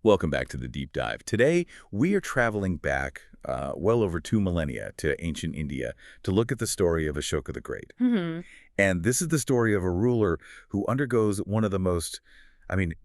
Welcome back to the Deep Dive. Today, we are traveling back well over 2 millennia to ancient India to look at the story of Ashoka the Great. Hmm. And this is the story of a ruler who undergoes one of the most,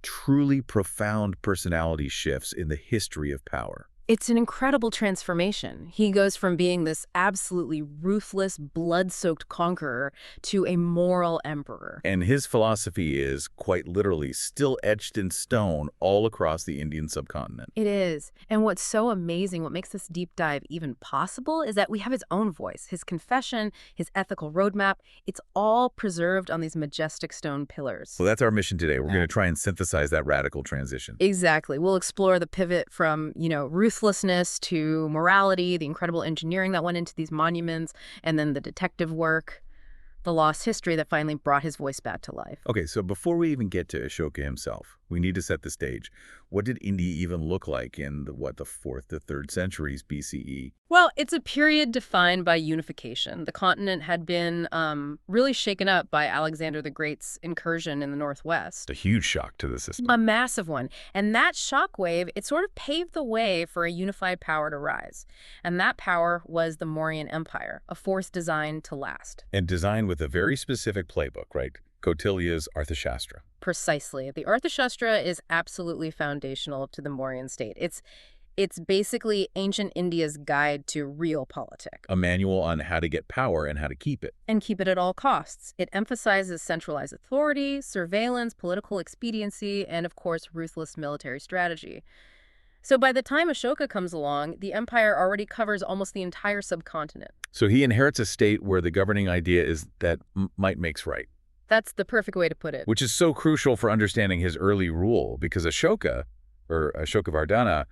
truly profound personality shifts in the history of power. It's an incredible transformation. He goes from being this absolutely ruthless, blood-soaked conqueror to a moral emperor. And his philosophy is, quite literally, still etched in stone all across the Indian subcontinent. It is. And what's so amazing, what makes this deep dive even possible, is that we have his own voice, his confession, his ethical roadmap. It's all preserved on these majestic stone pillars. So that's our mission today. We're going to try and synthesize that radical transition. Exactly. We'll explore the pivot from, ruthlessness to morality, the incredible engineering that went into these monuments, and then the detective work, the lost history that finally brought his voice back to life. Okay, so before we even get to Ashoka himself, we need to set the stage. What did India even look like in the 4th to 3rd centuries BCE? Well, it's a period defined by unification. The continent had been really shaken up by Alexander the Great's incursion in the northwest. A huge shock to the system. A massive one. And that shockwave, it sort of paved the way for a unified power to rise. And that power was the Mauryan Empire, a force designed to last. And designed with a very specific playbook, right? Kautilya's Arthashastra. Precisely. The Arthashastra is absolutely foundational to the Mauryan state. It's basically ancient India's guide to real politics. A manual on how to get power and how to keep it. And keep it at all costs. It emphasizes centralized authority, surveillance, political expediency, and of course, ruthless military strategy. So by the time Ashoka comes along, the empire already covers almost the entire subcontinent. So he inherits a state where the governing idea is that might makes right. That's the perfect way to put it. Which is so crucial for understanding his early rule, because Ashoka, or Ashoka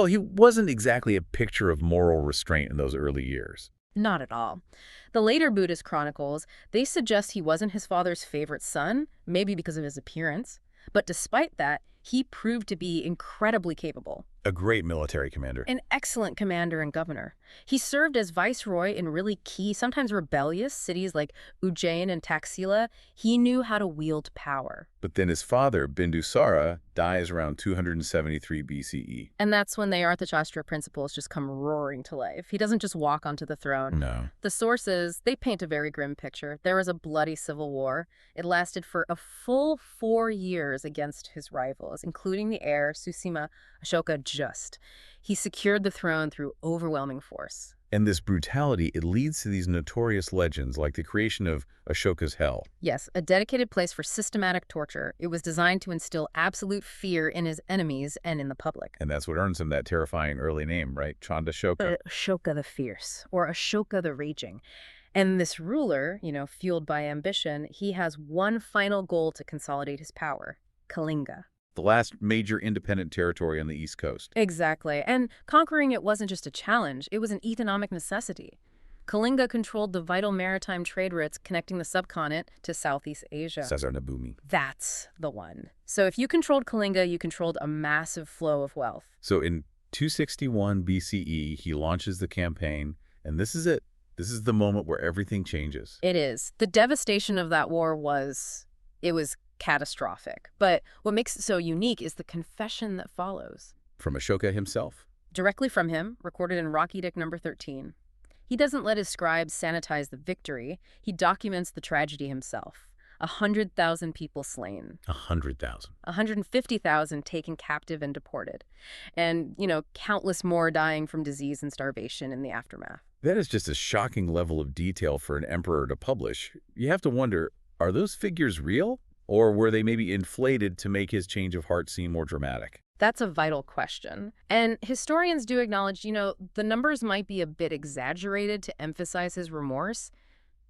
he wasn't exactly a picture of moral restraint in those early years. Not at all. The later Buddhist chronicles, they suggest he wasn't his father's favorite son, maybe because of his appearance. But despite that, he proved to be incredibly capable. A great military commander. An excellent commander and governor. He served as viceroy in really key, sometimes rebellious cities like Ujjain and Taxila. He knew how to wield power. But then his father, Bindusara, dies around 273 BCE. And that's when the Arthashastra principles just come roaring to life. He doesn't just walk onto the throne. No. The sources, they paint a very grim picture. There was a bloody civil war. It lasted for a full 4 years against his rivals, including the heir, Susima Ashoka Just. He secured the throne through overwhelming force. And this brutality, it leads to these notorious legends like the creation of Ashoka's Hell. Yes, a dedicated place for systematic torture. It was designed to instill absolute fear in his enemies and in the public. And that's what earns him that terrifying early name, right? Ashoka. Ashoka the Fierce, or Ashoka the Raging. And this ruler, fueled by ambition, he has one final goal to consolidate his power: Kalinga. The last major independent territory on the East Coast. Exactly. And conquering it wasn't just a challenge, it was an economic necessity. Kalinga controlled the vital maritime trade routes connecting the subcontinent to Southeast Asia. Sazarnabhumi. That's the one. So if you controlled Kalinga, you controlled a massive flow of wealth. So in 261 BCE, he launches the campaign, and this is it. This is the moment where everything changes. It is. The devastation of that war was catastrophic. But what makes it so unique is the confession that follows. From Ashoka himself. Directly from him, recorded in Rock Edict number 13. He doesn't let his scribes sanitize the victory. He documents the tragedy himself. 100,000 people slain. 100,000. 150,000 taken captive and deported. And, countless more dying from disease and starvation in the aftermath. That is just a shocking level of detail for an emperor to publish. You have to wonder, are those figures real? Or were they maybe inflated to make his change of heart seem more dramatic? That's a vital question. And historians do acknowledge, the numbers might be a bit exaggerated to emphasize his remorse,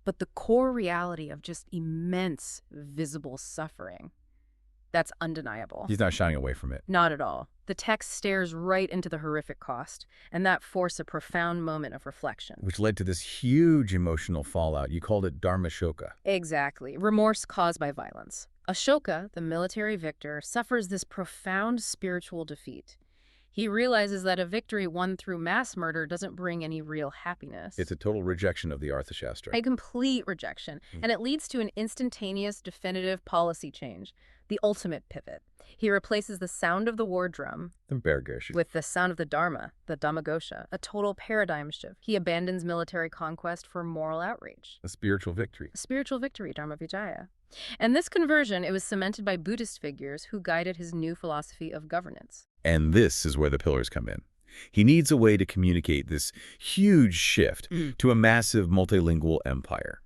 but the core reality of just immense visible suffering, that's undeniable. He's not shying away from it. Not at all. The text stares right into the horrific cost, and that forced a profound moment of reflection. Which led to this huge emotional fallout. You called it Dharmachakra. Exactly. Remorse caused by violence. Ashoka, the military victor, suffers this profound spiritual defeat. He realizes that a victory won through mass murder doesn't bring any real happiness. It's a total rejection of the Arthashastra. A complete rejection. And it leads to an instantaneous, definitive policy change. the ultimate pivot. He replaces the sound of the war drum with the sound of the Dharma, the Dhammagosha, a total paradigm shift. He abandons military conquest for moral outrage. A spiritual victory. A spiritual victory, Dharmavijaya. And this conversion, it was cemented by Buddhist figures who guided his new philosophy of governance. And this is where the pillars come in. He needs a way to communicate this huge shift to a massive multilingual empire.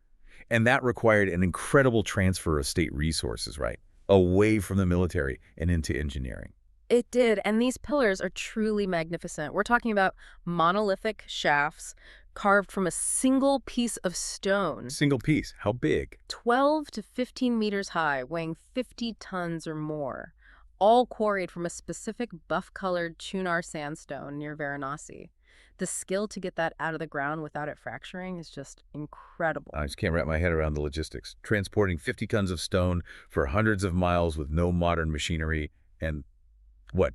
And that required an incredible transfer of state resources, right? Away from the military and into engineering. It did, and these pillars are truly magnificent. We're talking about monolithic shafts carved from a single piece of stone. Single piece. How big? 12 to 15 meters high, weighing 50 tons or more. All quarried from a specific buff-colored Chunar sandstone near Varanasi. The skill to get that out of the ground without it fracturing is just incredible. I just can't wrap my head around the logistics. Transporting 50 tons of stone for hundreds of miles with no modern machinery and,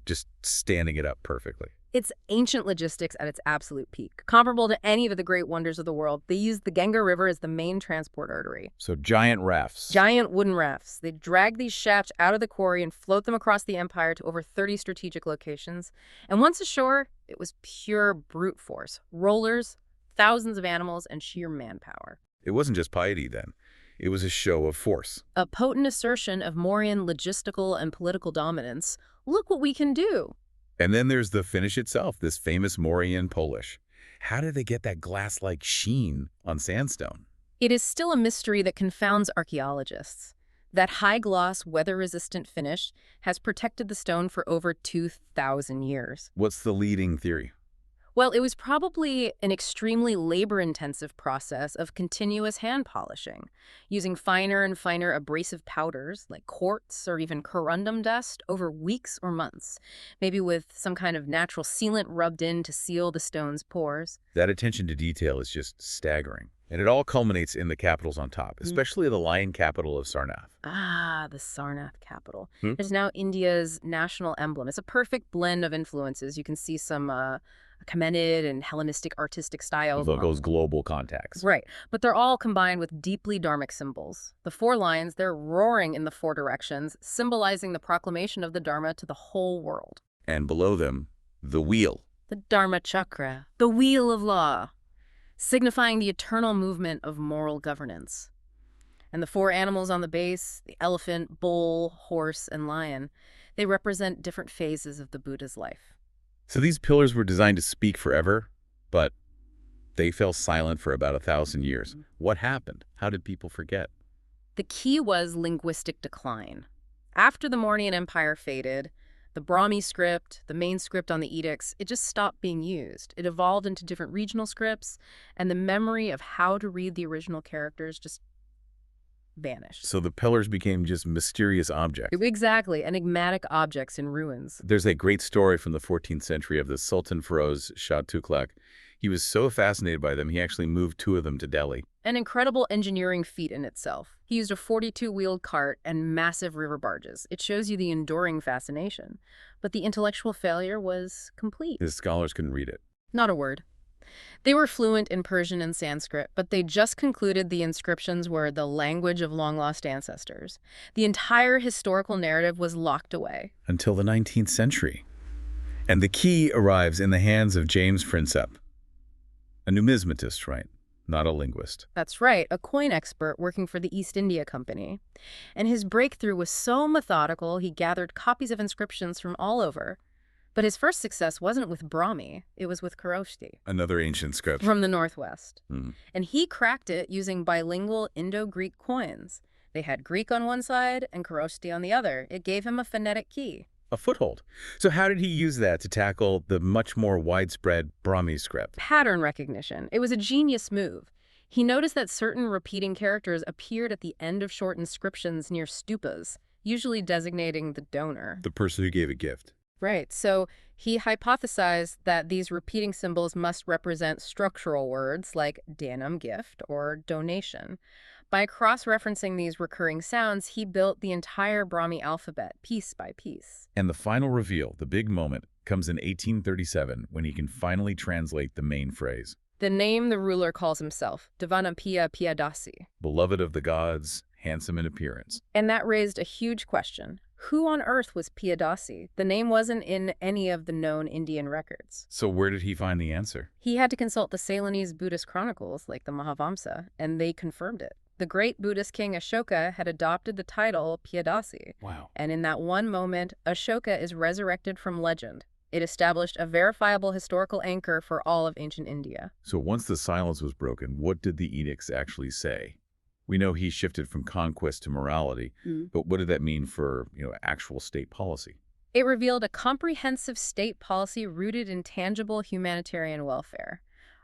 just standing it up perfectly. It's ancient logistics at its absolute peak. Comparable to any of the great wonders of the world, they used the Ganga River as the main transport artery. So giant rafts. Giant wooden rafts. They drag these shafts out of the quarry and float them across the empire to over 30 strategic locations. And once ashore, it was pure brute force. Rollers, thousands of animals, and sheer manpower. It wasn't just piety then. It was a show of force. A potent assertion of Mauryan logistical and political dominance. Look what we can do. And then there's the finish itself, this famous Mauryan polish. How did they get that glass-like sheen on sandstone? It is still a mystery that confounds archaeologists. That high-gloss, weather-resistant finish has protected the stone for over 2,000 years. What's the leading theory? Well, it was probably an extremely labor-intensive process of continuous hand polishing, using finer and finer abrasive powders like quartz or even corundum dust over weeks or months, maybe with some kind of natural sealant rubbed in to seal the stone's pores. That attention to detail is just staggering. And it all culminates in the capitals on top, especially the lion capital of Sarnath. Ah, the Sarnath capital. It's now India's national emblem. It's a perfect blend of influences. You can see some Achaemenid and Hellenistic artistic styles. Those global contacts. Right, but they're all combined with deeply dharmic symbols. The 4 lions, they're roaring in the 4 directions, symbolizing the proclamation of the Dharma to the whole world. And below them, the wheel. The Dharmachakra, the wheel of law, signifying the eternal movement of moral governance. And the 4 animals on the base, the elephant, bull, horse, and lion, they represent different phases of the Buddha's life. So these pillars were designed to speak forever, but they fell silent for about 1,000 years. What happened? How did people forget? The key was linguistic decline. After the Mauryan Empire faded, the Brahmi script, the main script on the edicts, it just stopped being used. It evolved into different regional scripts, and the memory of how to read the original characters just vanished. So the pillars became just mysterious objects. Exactly, enigmatic objects in ruins. There's a great story from the 14th century of the Sultan Feroz Shah Tughlaq. He was so fascinated by them, he actually moved 2 of them to Delhi. An incredible engineering feat in itself. He used a 42-wheeled cart and massive river barges. It shows you the enduring fascination. But the intellectual failure was complete. His scholars couldn't read it. Not a word. They were fluent in Persian and Sanskrit, but they just concluded the inscriptions were the language of long-lost ancestors. The entire historical narrative was locked away. Until the 19th century. And the key arrives in the hands of James Prinsep, a numismatist, right? Not a linguist. That's right, a coin expert working for the East India Company. And his breakthrough was so methodical, he gathered copies of inscriptions from all over. But his first success wasn't with Brahmi, it was with Kharoshthi. Another ancient script. From the Northwest. And he cracked it using bilingual Indo-Greek coins. They had Greek on one side and Kharoshthi on the other. It gave him a phonetic key. A foothold. So how did he use that to tackle the much more widespread Brahmi script? Pattern recognition. It was a genius move. He noticed that certain repeating characters appeared at the end of short inscriptions near stupas, usually designating the donor. The person who gave a gift. Right, so he hypothesized that these repeating symbols must represent structural words like danam, gift, or donation. By cross-referencing these recurring sounds, he built the entire Brahmi alphabet, piece by piece. And the final reveal, the big moment, comes in 1837 when he can finally translate the main phrase. The name the ruler calls himself, Devanappiya Piyadasi. Beloved of the gods, handsome in appearance. And that raised a huge question. Who on earth was Piyadasi? The name wasn't in any of the known Indian records. So where did he find the answer? He had to consult the Ceylonese Buddhist chronicles, like the Mahavamsa, and they confirmed it. The great Buddhist king Ashoka had adopted the title Piyadasi. Wow. And in that one moment, Ashoka is resurrected from legend. It established a verifiable historical anchor for all of ancient India. So once the silence was broken, what did the edicts actually say? We know he shifted from conquest to morality, but what did that mean for, actual state policy? It revealed a comprehensive state policy rooted in tangible humanitarian welfare,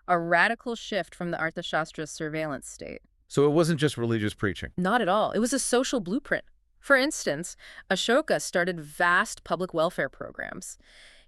a radical shift from the Arthashastra's surveillance state. So it wasn't just religious preaching. Not at all. It was a social blueprint. For instance, Ashoka started vast public welfare programs.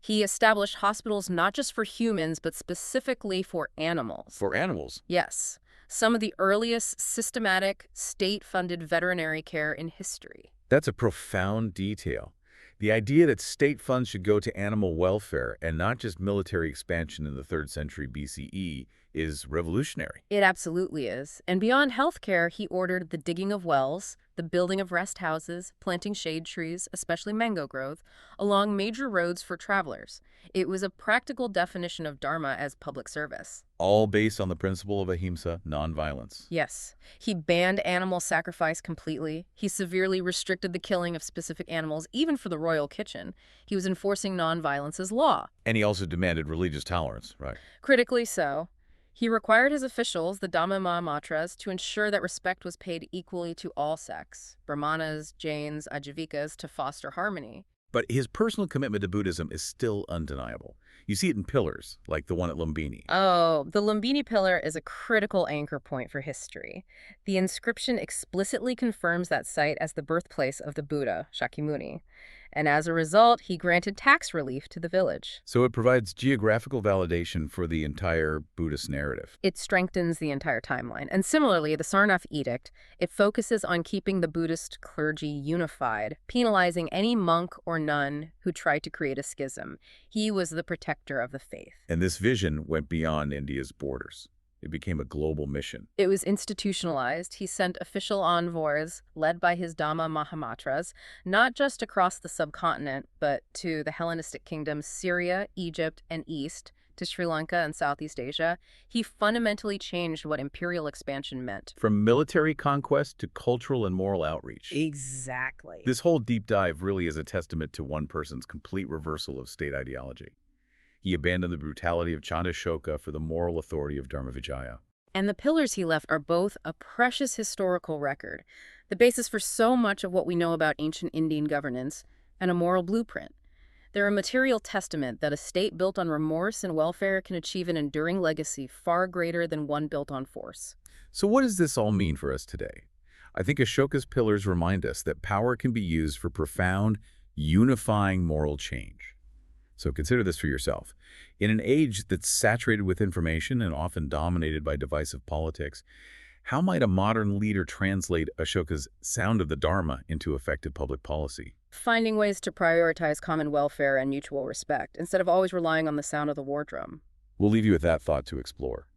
He established hospitals not just for humans, but specifically for animals. For animals? Yes. Some of the earliest systematic, state-funded veterinary care in history. That's a profound detail. The idea that state funds should go to animal welfare and not just military expansion in the 3rd century BCE is revolutionary. It absolutely is. And beyond healthcare, he ordered the digging of wells, the building of rest houses, planting shade trees, especially mango growth, along major roads for travelers. It was a practical definition of Dharma as public service. All based on the principle of ahimsa, nonviolence. Yes. He banned animal sacrifice completely. He severely restricted the killing of specific animals, even for the royal kitchen. He was enforcing nonviolence as law. And he also demanded religious tolerance, right? Critically so. He required his officials, the Dhammamatras, to ensure that respect was paid equally to all sects, Brahmanas, Jains, Ajivikas, to foster harmony. But his personal commitment to Buddhism is still undeniable. You see it in pillars, like the one at Lumbini. Oh, the Lumbini pillar is a critical anchor point for history. The inscription explicitly confirms that site as the birthplace of the Buddha, Shakyamuni. And as a result, he granted tax relief to the village. So it provides geographical validation for the entire Buddhist narrative. It strengthens the entire timeline. And similarly, the Sarnath Edict, it focuses on keeping the Buddhist clergy unified, penalizing any monk or nun who tried to create a schism. He was the protector of the faith. And this vision went beyond India's borders. It became a global mission. It was institutionalized. He sent official envoys, led by his Dhamma Mahamatras, not just across the subcontinent, but to the Hellenistic kingdoms, Syria, Egypt, and East, to Sri Lanka and Southeast Asia. He fundamentally changed what imperial expansion meant. From military conquest to cultural and moral outreach. Exactly. This whole deep dive really is a testament to one person's complete reversal of state ideology. He abandoned the brutality of Ashoka for the moral authority of Dharmavijaya. And the pillars he left are both a precious historical record, the basis for so much of what we know about ancient Indian governance, and a moral blueprint. They're a material testament that a state built on remorse and welfare can achieve an enduring legacy far greater than one built on force. So what does this all mean for us today? I think Ashoka's pillars remind us that power can be used for profound, unifying moral change. So consider this for yourself. In an age that's saturated with information and often dominated by divisive politics, how might a modern leader translate Ashoka's sound of the Dharma into effective public policy? Finding ways to prioritize common welfare and mutual respect, instead of always relying on the sound of the war drum. We'll leave you with that thought to explore.